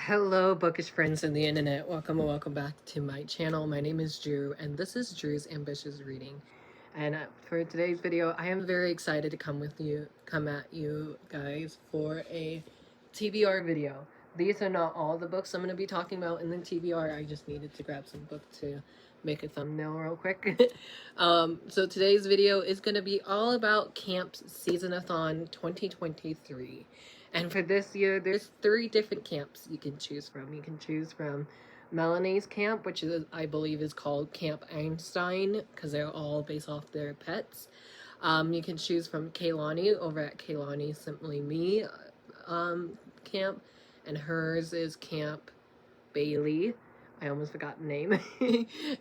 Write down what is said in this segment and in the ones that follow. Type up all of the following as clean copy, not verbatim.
Hello, bookish friends in the internet. Welcome and welcome back to my channel. My name is Drew, and this is Drew's Ambitious Reading. And for today's video, I am very excited to come at you guys for a TBR video. These are not all the books I'm going to be talking about in the TBR. I just needed to grab some book to make a thumbnail real quick. So today's video is going to be all about Camp's Seasonathon 2023. And for this year, there's 3 different camps you can choose from. You can choose from Melanie's camp, which is, I believe, is called Camp Einstein, because they're all based off their pets. You can choose from Kaylani over at Kaylani Simply Me camp, and hers is Camp Bailey. I almost forgot the name.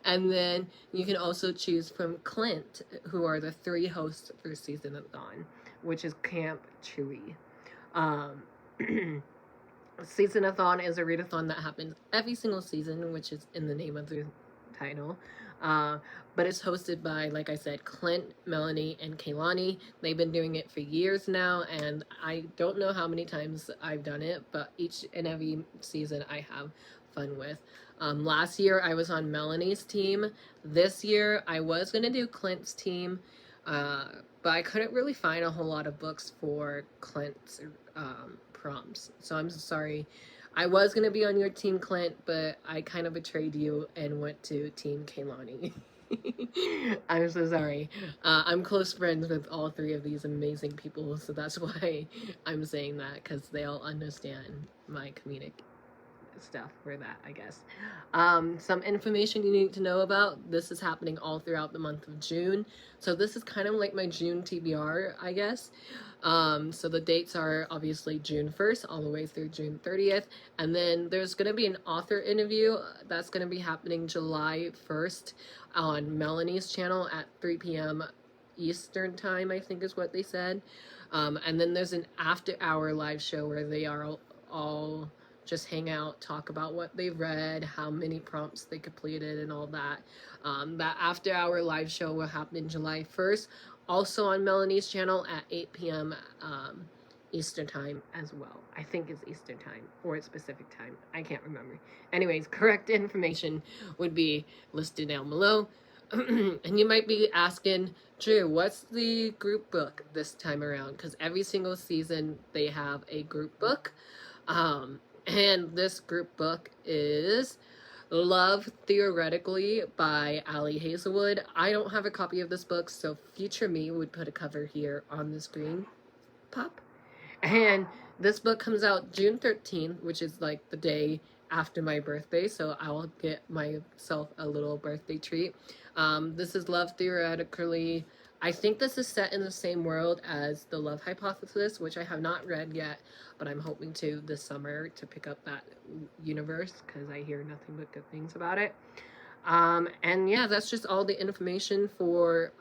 And then you can also choose from Clint, who are the 3 hosts for Seasonathon, which is Camp Chewy. Seasonathon is a readathon that happens every single season, which is in the name of the title. But it's hosted by, like I said, Clint, Melanie, and Kaylani. They've been doing it for years now, and I don't know how many times I've done it, but each and every season I have fun with. Last year I was on Melanie's team. This year I was going to do Clint's team, but I couldn't really find a whole lot of books for Clint's prompts. So I'm so sorry. I was going to be on your team, Clint, but I kind of betrayed you and went to Team Kaylani. I'm so sorry. I'm close friends with all 3 of these amazing people, so that's why I'm saying that, because they all understand my comedic stuff for that, I guess. Some information you need to know about: this is happening all throughout the month of June, so this is kind of like my June TBR, I guess. So the dates are obviously June 1st all the way through June 30th, and then there's going to be an author interview that's going to be happening July 1st on Melanie's channel at 3 p.m. Eastern time, I think is what they said. And then there's an after-hour live show where they are all just hang out, talk about what they read, how many prompts they completed, and all that. That after-hour live show will happen July 1st, also on Melanie's channel at 8 p.m. Eastern time as well. I think it's Eastern time, or it's Pacific time. I can't remember. Anyways, correct information would be listed down below. And you might be asking, Drew, what's the group book this time around? Because every single season they have a group book. And this group book is Love Theoretically by Hazelwood. I don't have a copy of this book, so future me would put a cover here on the screen. Pop. And this book comes out June 13th, which is like the day after my birthday, so I will get myself a little birthday treat. This is Love Theoretically. I think this is set in the same world as The Love Hypothesis, which I have not read yet, but I'm hoping to this summer to pick up that universe, because I hear nothing but good things about it. And yeah, that's just all the information for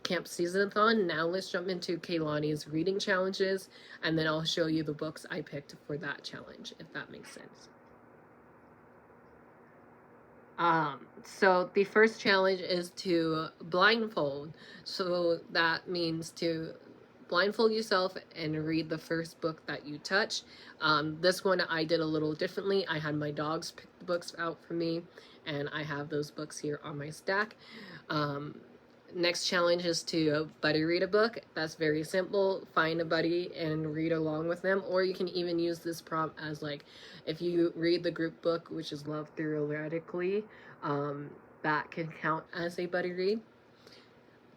Camp Seasonathon. Now let's jump into Kaylani's reading challenges, and then I'll show you the books I picked for that challenge, if that makes sense. So the first challenge is to blindfold. So that means to blindfold yourself and read the first book that you touch. This one I did a little differently. I had my dogs pick the books out for me, and I have those books here on my stack. Next challenge is to buddy read a book. That's very simple. Find a buddy and read along with them, or you can even use this prompt as, like, if you read the group book, which is Love Theoretically, that can count as a buddy read.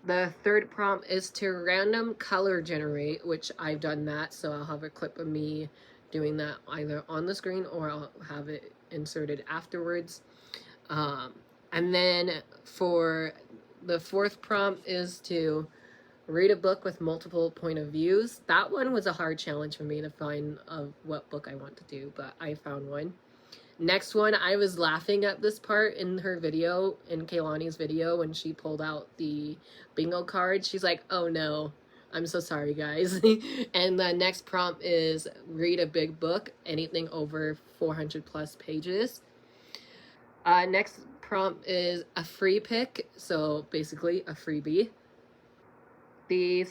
The third prompt is to random color generate, which I've done that, so I'll have a clip of me doing that either on the screen or I'll have it inserted afterwards. And then for the fourth prompt is to read a book with multiple point of views. That one was a hard challenge for me to find what book I want to do, but I found one. Next one, I was laughing at this part in her video, in Kaylani's video, when she pulled out the bingo card. She's like, oh no, I'm so sorry, guys. And the next prompt is read a big book, anything over 400 plus pages. Next prompt is a free pick, so basically a freebie. The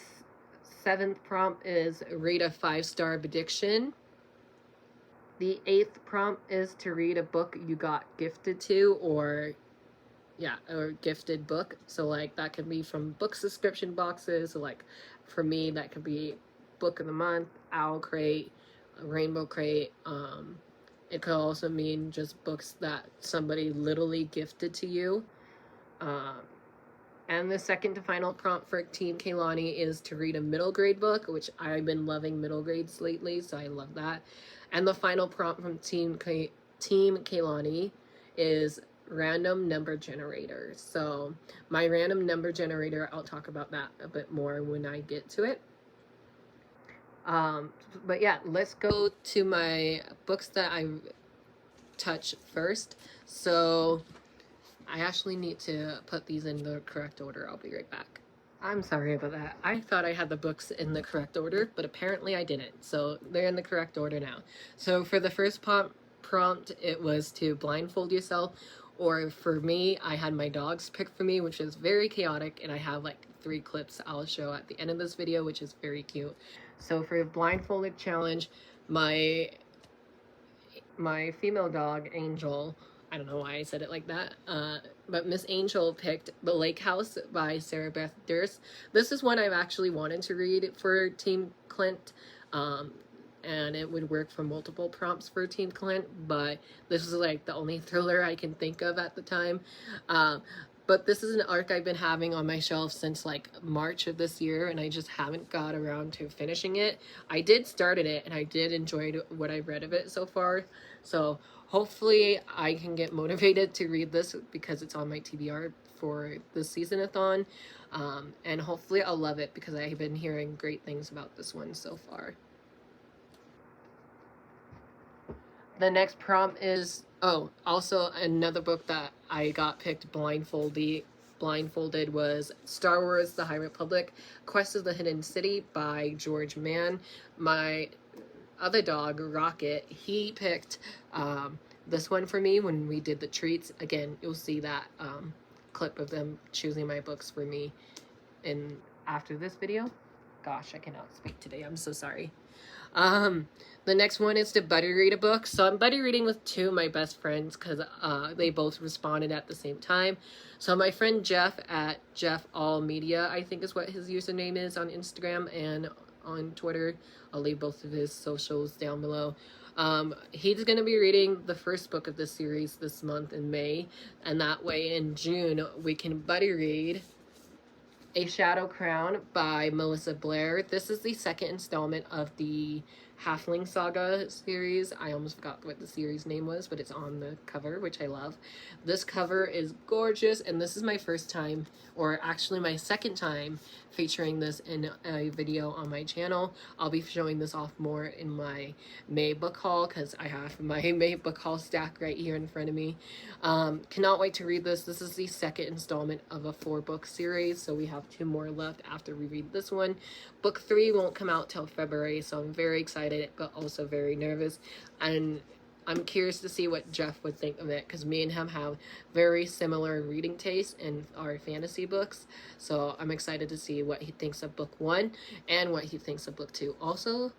7th prompt is rate a 5-star prediction. The 8th prompt is to read a book you got gifted to, or gifted book. So like that could be from book subscription boxes. So like for me, that could be book of the month, owl crate, rainbow crate. It could also mean just books that somebody literally gifted to you. And the second to final prompt for Team Kaylani is to read a middle grade book, which I've been loving middle grades lately, so I love that. And the final prompt from Team Kaylani is random number generator. So my random number generator, I'll talk about that a bit more when I get to it. But yeah, let's go to my books that I touch first. So I actually need to put these in the correct order. I'll be right back. I'm sorry about that. I thought I had the books in the correct order, but apparently I didn't. So they're in the correct order now. So for the first prompt, it was to blindfold yourself. Or for me, I had my dogs pick for me, which is very chaotic. And I have like 3 clips I'll show at the end of this video, which is very cute. So for the blindfolded challenge, my female dog, Angel, I don't know why I said it like that, but Miss Angel picked The Lake House by Sarah Beth Durst. This is one I've actually wanted to read for Team Clint, and it would work for multiple prompts for Team Clint, but this is like the only thriller I can think of at the time. But this is an arc I've been having on my shelf since like March of this year, and I just haven't got around to finishing it. I did started it, and I did enjoy what I've read of it so far. So hopefully I can get motivated to read this because it's on my TBR for the seasonathon. And hopefully I'll love it because I've been hearing great things about this one so far. The next prompt is, also another book that I got picked blindfolded was Star Wars The High Republic, Quest of the Hidden City by George Mann. My other dog, Rocket, he picked this one for me when we did the treats. Again, you'll see that clip of them choosing my books for me after this video. Gosh, I cannot speak today. I'm so sorry. The next one is to buddy read a book. So I'm buddy reading with 2 of my best friends because they both responded at the same time. So my friend Jeff at Jeff All Media, I think is what his username is on Instagram and on Twitter. I'll leave both of his socials down below. He's going to be reading the first book of this series this month in May, and that way in June we can buddy read A Shadow Crown by Melissa Blair. This is the second installment of the Halfling Saga series. I almost forgot what the series name was, but it's on the cover, which I love. This cover is gorgeous, and this is my first time, or actually my second time, featuring this in a video on my channel. I'll be showing this off more in my May book haul because I have my May book haul stack right here in front of me. Cannot wait to read this. This is the second installment of a 4-book series, so we have 2 more left after we read this one. Book 3 won't come out till February, so I'm very excited but also very nervous, and I'm curious to see what Jeff would think of it because me and him have very similar reading tastes in our fantasy books. So I'm excited to see what he thinks of book 1 and what he thinks of book 2. Also,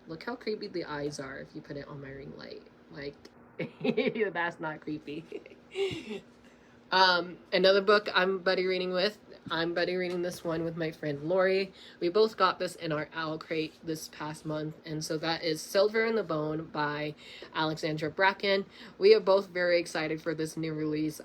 look how creepy the eyes are if you put it on my ring light. Like, that's not creepy. Another book I'm buddy reading this one with my friend Lori. We both got this in our owl crate this past month, and so that is Silver in the Bone by Alexandra Bracken. We are both very excited for this new release.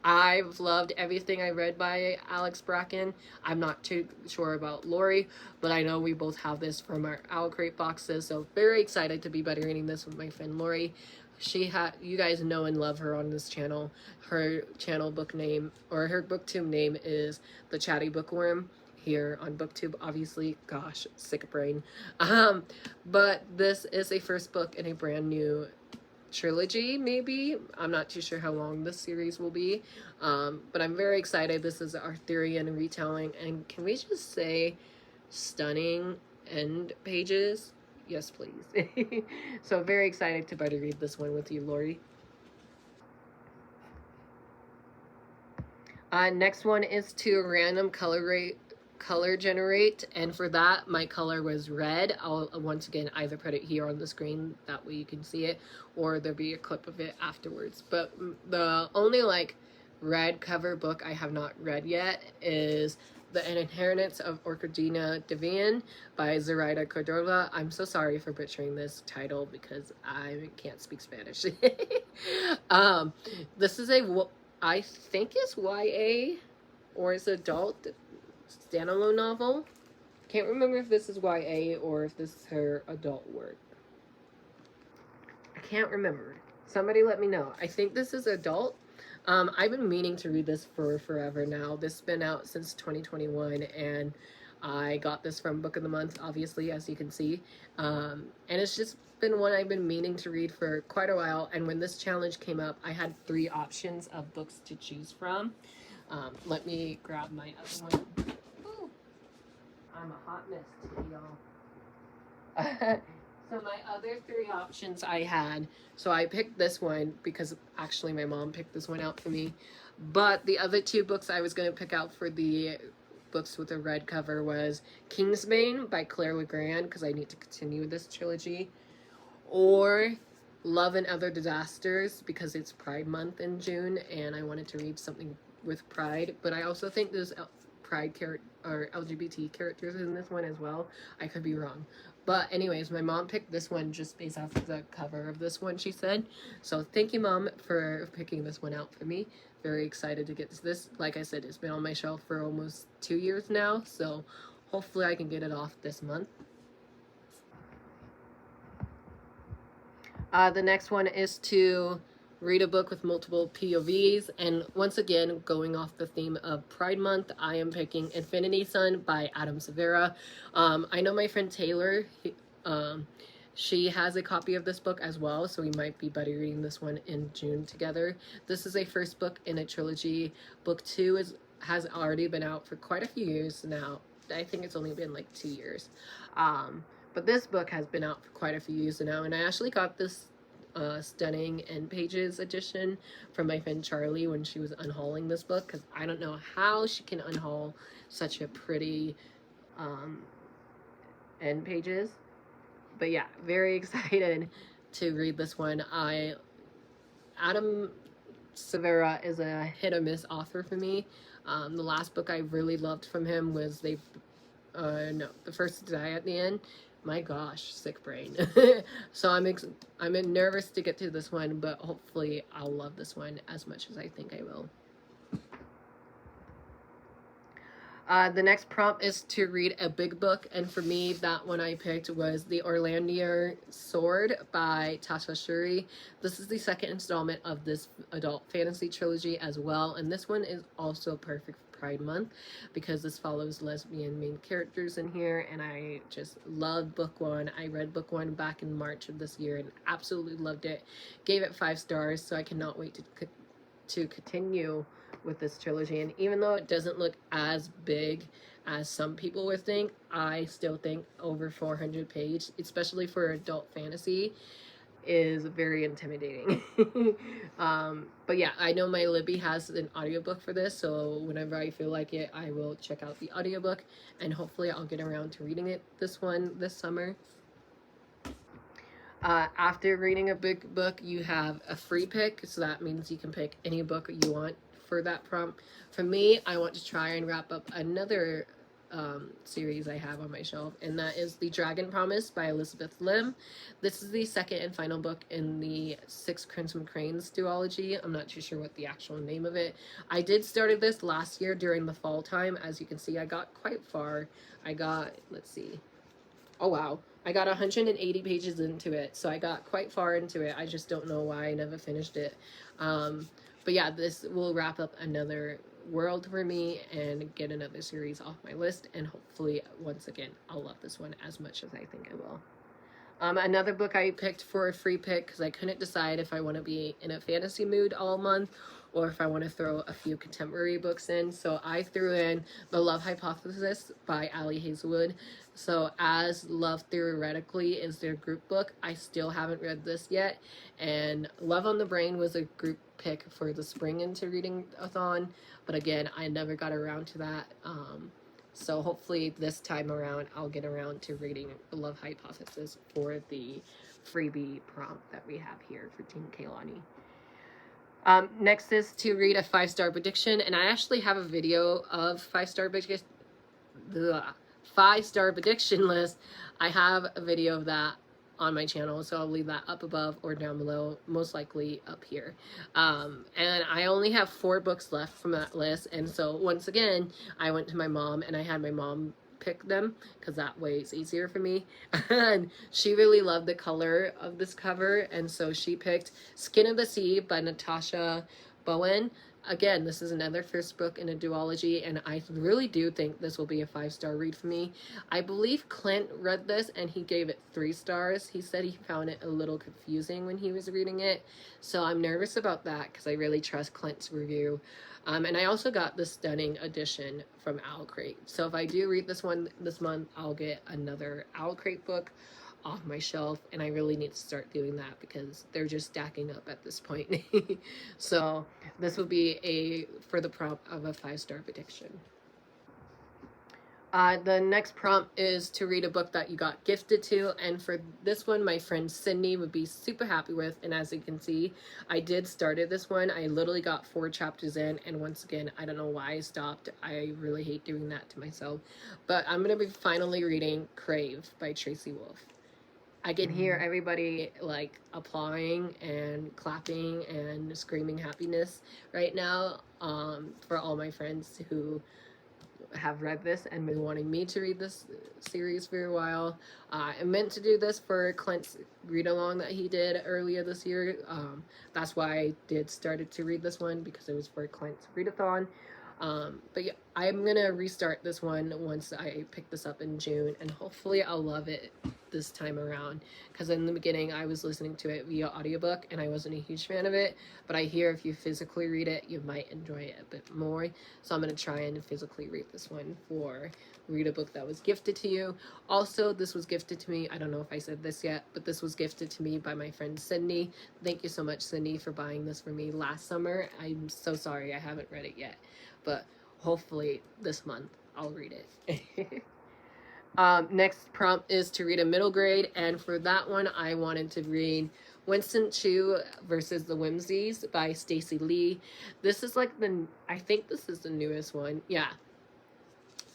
I've loved everything I read by Alex Bracken. I'm not too sure about Lori, but I know we both have this from our owl crate boxes, so very excited to be buddy reading this with my friend Lori. You guys know and love her on this channel. Her channel book name, or her booktube name, is The Chatty Bookworm here on booktube, obviously. Gosh, sick of brain. But this is a first book in a brand new trilogy, maybe. I'm not too sure how long this series will be, but I'm very excited. This is Arthurian retelling, and can we just say stunning end pages? Yes, please. So very excited to buddy read this one with you, Lori. Next one is to random color generate, and for that my color was red. I'll once again either put it here on the screen, that way you can see it, or there'll be a clip of it afterwards. But the only like red cover book I have not read yet is The Inheritance of Orchidina Divan by Zoraida Cordova. I'm so sorry for butchering this title because I can't speak Spanish. This is I think it's YA or it's adult standalone novel. Can't remember if this is YA or if this is her adult work. I can't remember. Somebody let me know. I think this is adult. I've been meaning to read this for forever now. This has been out since 2021, and I got this from Book of the Month, obviously, as you can see. And it's just been one I've been meaning to read for quite a while, and when this challenge came up, I had 3 options of books to choose from. Let me grab my other one. Ooh, I'm a hot mess today, y'all. So my other 3 options I had, so I picked this one because actually my mom picked this one out for me. But the other 2 books I was going to pick out for the books with a red cover was Kingsbane by Claire Legrand, because I need to continue this trilogy, or Love and Other Disasters, because it's Pride Month in June and I wanted to read something with pride. But I also think there's pride or LGBT characters in this one as well. I could be wrong. But anyways, my mom picked this one just based off of the cover of this one, she said. So thank you, Mom, for picking this one out for me. Very excited to get this. Like I said, it's been on my shelf for almost 2 years now, so hopefully I can get it off this month. The next one is to read a book with multiple POVs, and once again, going off the theme of Pride Month, I am picking Infinity Sun by Adam Severa. I know my friend Taylor, she has a copy of this book as well, so we might be buddy reading this one in June together. This is a first book in a trilogy. Book 2 has already been out for quite a few years now. I think it's only been like 2 years. But this book has been out for quite a few years now, and I actually got this stunning end pages edition from my friend Charlie when she was unhauling this book, because I don't know how she can unhaul such a pretty end pages. But yeah, very excited to read this one. Adam Severa is a hit or miss author for me. The last book I really loved from him was The First to Die at the End. My gosh, sick brain. So I'm nervous to get to this one, but hopefully I'll love this one as much as I think I will. The next prompt is to read a big book, and for me, that one I picked was The Orlandier Sword by Tasha Shuri. This is the second installment of this adult fantasy trilogy as well, and this one is also perfect for Pride Month because this follows lesbian main characters in here, and I just loved book 1. I read book 1 back in March of this year and absolutely loved it. Gave it 5 stars, so I cannot wait to continue with this trilogy. And even though it doesn't look as big as some people would think, I still think over 400 pages, especially for adult fantasy, is very intimidating. But yeah, I know my Libby has an audiobook for this, so whenever I feel like it, I will check out the audiobook, and hopefully I'll get around to reading it this summer. After reading a big book, you have a free pick, so that means you can pick any book you want for that prompt. For me, I want to try and wrap up another series I have on my shelf, and that is The Dragon Promise by Elizabeth Lim. This is the second and final book in the Six Crimson Cranes duology. I'm not too sure what the actual name of it. I did started this last year during the fall time. As you can see, I got quite far. I got, let's see, oh wow, I got 180 pages into it, so I got quite far into it. I just don't know why I never finished it. But yeah, this will wrap up another world for me and get another series off my list, and hopefully once again I'll love this one as much as I think I will. Another book I picked for a free pick because I couldn't decide if I want to be in a fantasy mood all month or if I want to throw a few contemporary books in. So I threw in The Love Hypothesis by Ali Hazelwood. So as Love Theoretically is their group book, I still haven't read this yet. And Love on the Brain was a group pick for the spring into reading-a-thon. But again, I never got around to that. So hopefully this time around I'll get around to reading The Love Hypothesis for the freebie prompt that we have here for Team Kaylani. Next is to read a 5-star prediction, and I actually have a video of 5-star prediction. The 5-star prediction list. I have a video of that on my channel, so I'll leave that up above or down below, most likely up here. And I only have 4 books left from that list, and so once again I went to my mom and I had my mom pick them because that way it's easier for me. And she really loved the color of this cover, and so she picked Skin of the Sea by Natasha Bowen. Again, this is another first book in a duology, and I really do think this will be a 5-star read for me. I believe Clint read this and he gave it 3 stars. He said he found it a little confusing when he was reading it, so I'm nervous about that because I really trust Clint's review. And I also got the stunning edition from Owl Crate. So if I do read this one this month, I'll get another Owl Crate book off my shelf, and I really need to start doing that because they're just stacking up at this point. So this will be for the prompt of a 5-star prediction. The next prompt is to read a book that you got gifted to, and for this one my friend Sydney would be super happy with, and as you can see I did started this one. I literally got 4 chapters in, and once again I don't know why I stopped. I really hate doing that to myself, but I'm going to be finally reading Crave by Tracy Wolff. I can hear everybody like applauding and clapping and screaming happiness right now for all my friends who have read this and been wanting me to read this series for a while. I meant to do this for Clint's read along that he did earlier this year. That's why I did started to read this one, because it was for Clint's readathon. But yeah, I'm gonna restart this one once I pick this up in June, and hopefully I'll love it this time around, because in the beginning I was listening to it via audiobook and I wasn't a huge fan of it, but I hear if you physically read it you might enjoy it a bit more. So I'm going to try and physically read this one for read a book that was gifted to you. Also, this was gifted to me, I don't know if I said this yet, but this was gifted to me by my friend Sydney. Thank you so much, Sydney, for buying this for me last summer. I'm so sorry I haven't read it yet, but hopefully this month I'll read it. Next prompt is to read a middle grade, and for that one I wanted to read Winston Chu versus the Whimsies by Stacey Lee. This is like I think this is the newest one. Yeah.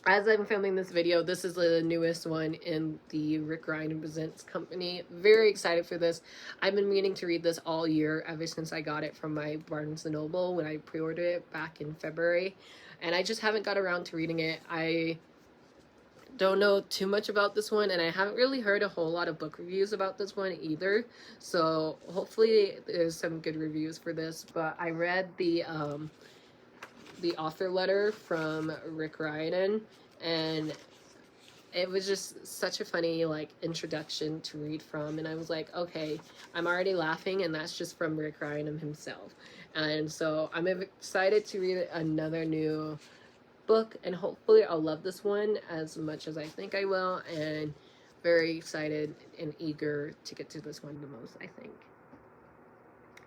As I'm filming this video, this is the newest one in the Rick Riordan Presents company. Very excited for this. I've been meaning to read this all year, ever since I got it from my Barnes & Noble when I pre-ordered it back in February. And I just haven't got around to reading it. I don't know too much about this one, and I haven't really heard a whole lot of book reviews about this one either, so hopefully there's some good reviews for this. But I read the author letter from Rick Riordan, and it was just such a funny like introduction to read from, and I was like, okay, I'm already laughing, and that's just from Rick Riordan himself. And so I'm excited to read another new book, and hopefully I'll love this one as much as I think I will, and very excited and eager to get to this one the most, I think.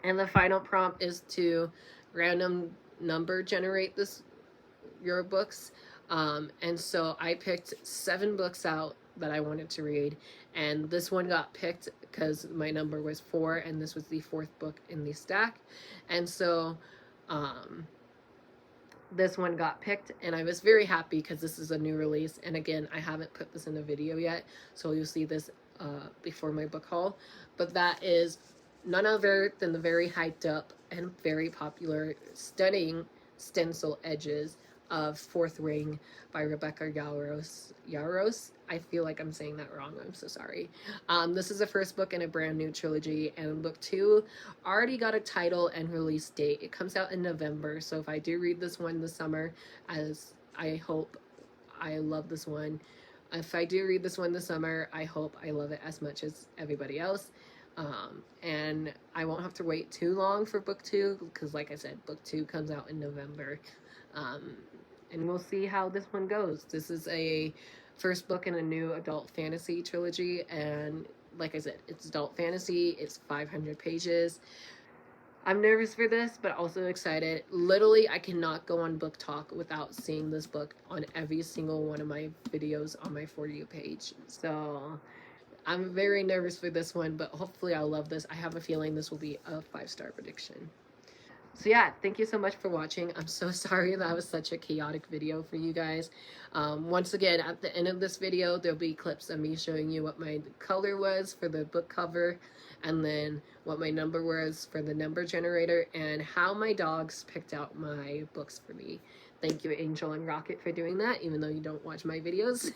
And the final prompt is to random number generate your books, and so I picked 7 books out that I wanted to read, and this one got picked because my number was 4, and this was the 4th book in the stack, and so this one got picked, and I was very happy because this is a new release. And again, I haven't put this in a video yet, so you'll see this before my book haul. But that is none other than the very hyped up and very popular Stunning Stencil Edges of 4th Ring by Rebecca Yarros. I feel like I'm saying that wrong. I'm so sorry. This is the first book in a brand new trilogy, and book 2 already got a title and release date. It comes out in November, so if I do read this one this summer, as I hope I love this one, if I do read this one this summer, I hope I love it as much as everybody else. And I won't have to wait too long for book 2, because like I said, book 2 comes out in November. And we'll see how this one goes. This is a first book in a new adult fantasy trilogy, and like I said, it's adult fantasy. It's 500 pages. I'm nervous for this, but also excited. Literally, I cannot go on book talk without seeing this book on every single one of my videos on my For You page. So I'm very nervous for this one, but hopefully I'll love this. I have a feeling this will be a 5-star prediction. So yeah, thank you so much for watching. I'm so sorry that was such a chaotic video for you guys. Once again, at the end of this video, there'll be clips of me showing you what my color was for the book cover, and then what my number was for the number generator, and how my dogs picked out my books for me. Thank you, Angel and Rocket, for doing that, even though you don't watch my videos.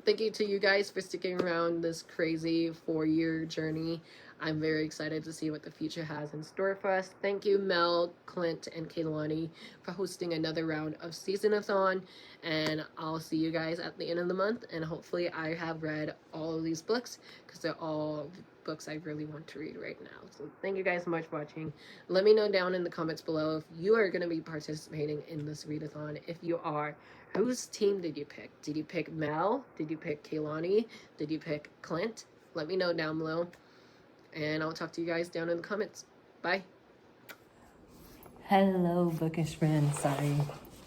Thank you to you guys for sticking around this crazy 4-year journey. I'm very excited to see what the future has in store for us. Thank you, Mel, Clint, and Kaylani, for hosting another round of seasonathon. And I'll see you guys at the end of the month. And hopefully I have read all of these books, because they're all books I really want to read right now. So thank you guys so much for watching. Let me know down in the comments below if you are going to be participating in this readathon. If you are, whose team did you pick? Did you pick Mel? Did you pick Kaylani? Did you pick Clint? Let me know down below. And I'll talk to you guys down in the comments. Bye. Hello, bookish friends. Sorry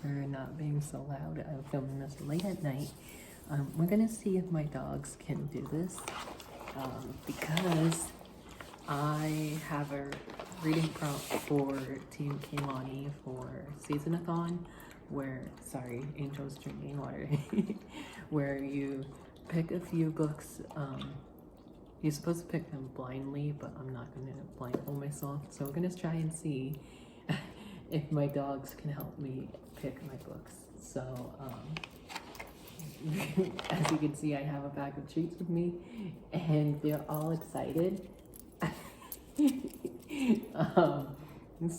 for not being so loud. I'm filming this late at night. We're gonna see if my dogs can do this, because I have a reading prompt for Team Kaylani for seasonathon, where, sorry, Angel's drinking water, where you pick a few books. You're supposed to pick them blindly, but I'm not going to blindfold myself. So we're going to try and see if my dogs can help me pick my books. So, as you can see, I have a bag of treats with me, and they're all excited.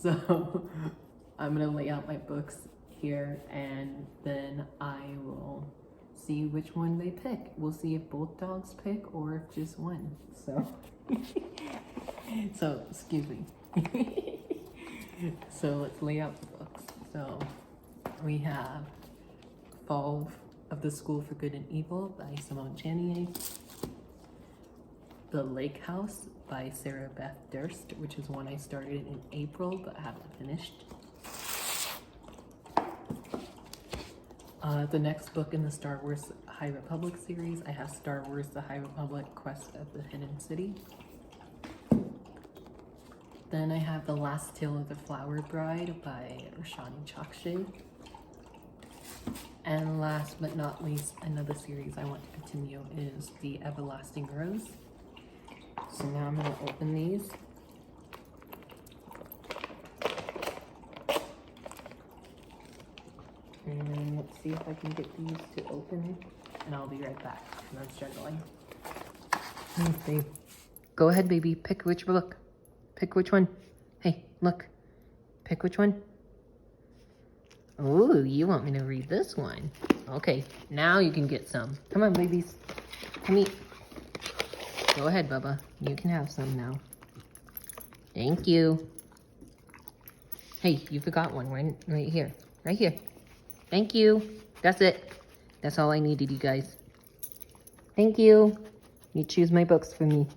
So I'm going to lay out my books here, and then I will see which one they pick. We'll see if both dogs pick or if just one. So excuse me. So let's lay out the books. So we have Fall of the School for Good and Evil by Simone Chanier, The Lake House by Sarah Beth Durst, which is one I started in April but haven't finished. The next book in the Star Wars High Republic series, I have Star Wars The High Republic Quest of the Hidden City. Then I have The Last Tale of the Flower Bride by Roshani Chokshi. And last but not least, another series I want to continue is The Everlasting Rose. So now I'm going to open these. And let's see if I can get these to open, and I'll be right back, because I'm struggling. Thanks, babe. Go ahead, baby. Pick which book. Pick which one. Hey, look. Pick which one. Ooh, you want me to read this one? Okay, now you can get some. Come on, babies. Come eat. Go ahead, Bubba. You can have some now. Thank you. Hey, you forgot one right here. Right here. Thank you. That's it. That's all I needed, you guys. Thank you. You choose my books for me.